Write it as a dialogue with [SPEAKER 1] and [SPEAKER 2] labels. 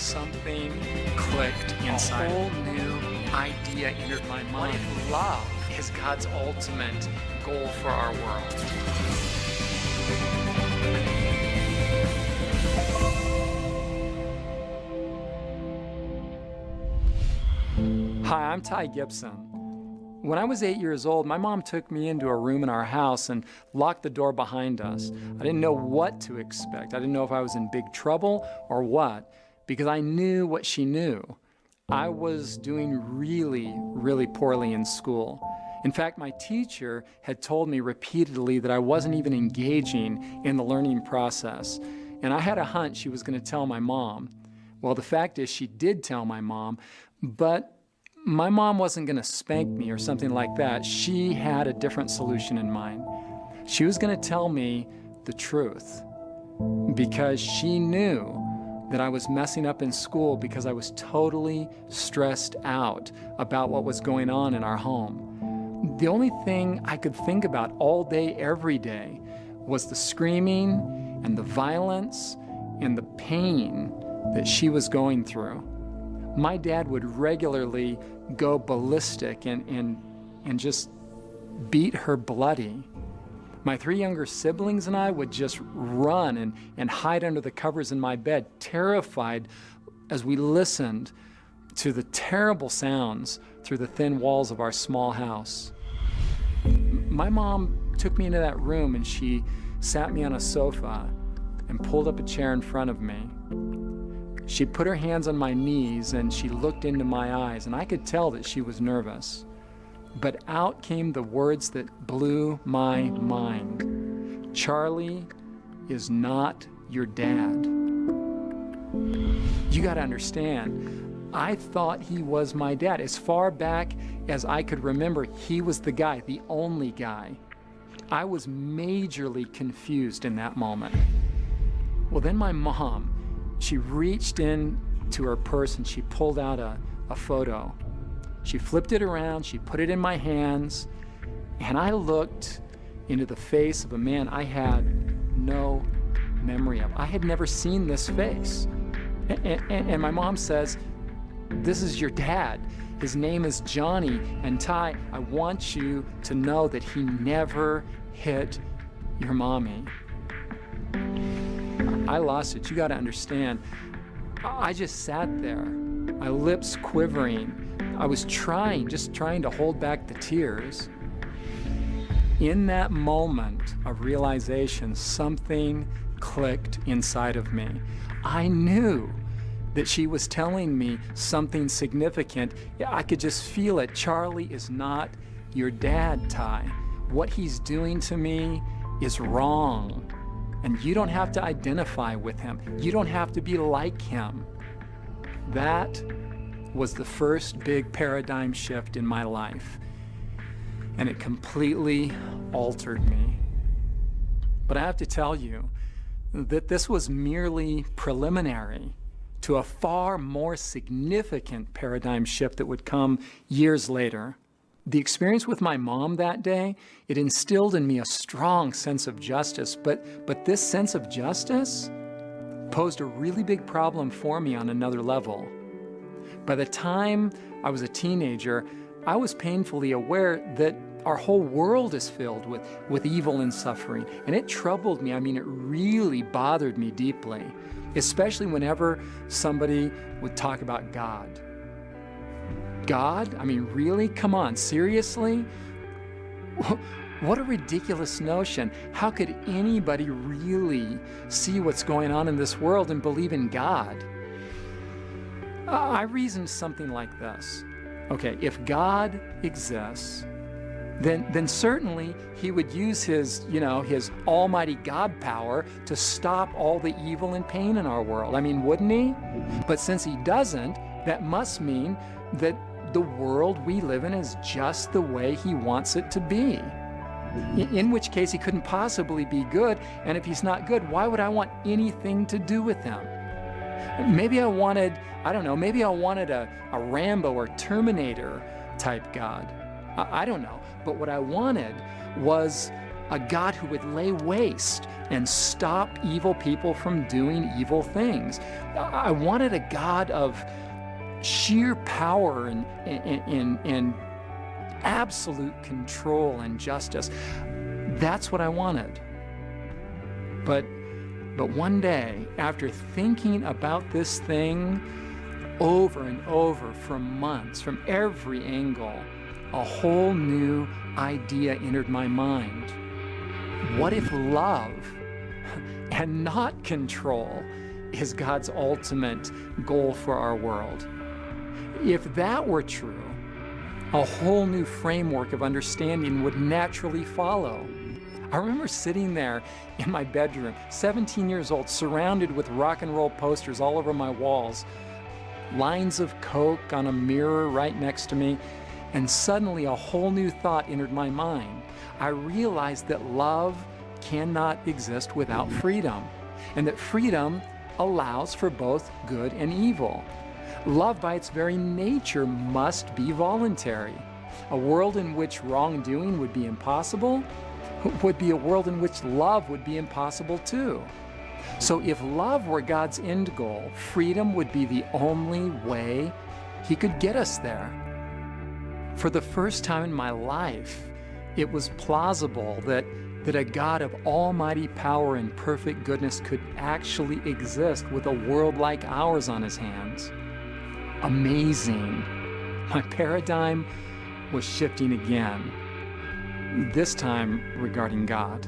[SPEAKER 1] something clicked inside. A whole new idea entered my mind. What if love is God's ultimate goal for our world? Hi, I'm Ty Gibson. When I was 8 years old, my mom took me into a room in our house and locked the door behind us. I didn't know what to expect. I didn't know if I was in big trouble or what, because I knew what she knew. I was doing really poorly in school. In fact, my teacher had told me repeatedly that I wasn't even engaging in the learning process. And I had a hunch she was going to tell my mom. Well, the fact is she did tell my mom, but my mom wasn't going to spank me or something like that. She had a different solution in mind. She was going to tell me the truth because she knew that I was messing up in school because I was totally stressed out about what was going on in our home. The only thing I could think about all day, every day, was the screaming and the violence and the pain that she was going through. My dad would regularly go ballistic and just beat her bloody. My 3 younger siblings and I would just run and hide under the covers in my bed, terrified as we listened to the terrible sounds through the thin walls of our small house. My mom took me into that room and she sat me on a sofa and pulled up a chair in front of me. She put her hands on my knees and she looked into my eyes, and I could tell that she was nervous. But out came the words that blew my mind. Charlie is not your dad. You gotta understand, I thought he was my dad. As far back as I could remember, he was the guy, the only guy. I was majorly confused in that moment. Well, then my mom, she reached in to her purse and she pulled out a photo. She flipped it around, she put it in my hands, and I looked into the face of a man I had no memory of. I had never seen this face. And my mom says, "This is your dad. His name is Johnny, and Ty, I want you to know that he never hit your mommy." I lost it. You got to understand. I just sat there, my lips quivering. I was just trying to hold back the tears. In that moment of realization, something clicked inside of me. I knew that she was telling me something significant. I could just feel it. Charlie is not your dad, Ty. What he's doing to me is wrong. And you don't have to identify with him. You don't have to be like him. That was the first big paradigm shift in my life. And it completely altered me. But I have to tell you that this was merely preliminary to a far more significant paradigm shift that would come years later. The experience with my mom that day, it instilled in me a strong sense of justice, but this sense of justice posed a really big problem for me on another level. By the time I was a teenager, I was painfully aware that our whole world is filled with evil and suffering, and it troubled me. I mean, it really bothered me deeply, especially whenever somebody would talk about God. God? I mean, really? Come on, seriously? What a ridiculous notion. How could anybody really see what's going on in this world and believe in God? I reasoned something like this. Okay, if God exists, then certainly he would use his almighty God power to stop all the evil and pain in our world. I mean, wouldn't he? But since he doesn't, that must mean that the world we live in is just the way he wants it to be. In which case he couldn't possibly be good, and if he's not good, why would I want anything to do with him? Maybe I wanted a Rambo or Terminator type God. I don't know. But what I wanted was a God who would lay waste and stop evil people from doing evil things. I wanted a God of sheer power and absolute control and justice. That's what I wanted. But one day, after thinking about this thing over and over for months, from every angle, a whole new idea entered my mind. What if love and not control is God's ultimate goal for our world? If that were true, a whole new framework of understanding would naturally follow. I remember sitting there in my bedroom, 17 years old, surrounded with rock and roll posters all over my walls, lines of Coke on a mirror right next to me, and suddenly a whole new thought entered my mind. I realized that love cannot exist without freedom, and that freedom allows for both good and evil. Love by its very nature must be voluntary. A world in which wrongdoing would be impossible would be a world in which love would be impossible too. So if love were God's end goal, freedom would be the only way He could get us there. For the first time in my life, it was plausible that a God of almighty power and perfect goodness could actually exist with a world like ours on His hands. Amazing. My paradigm was shifting again, this time regarding God.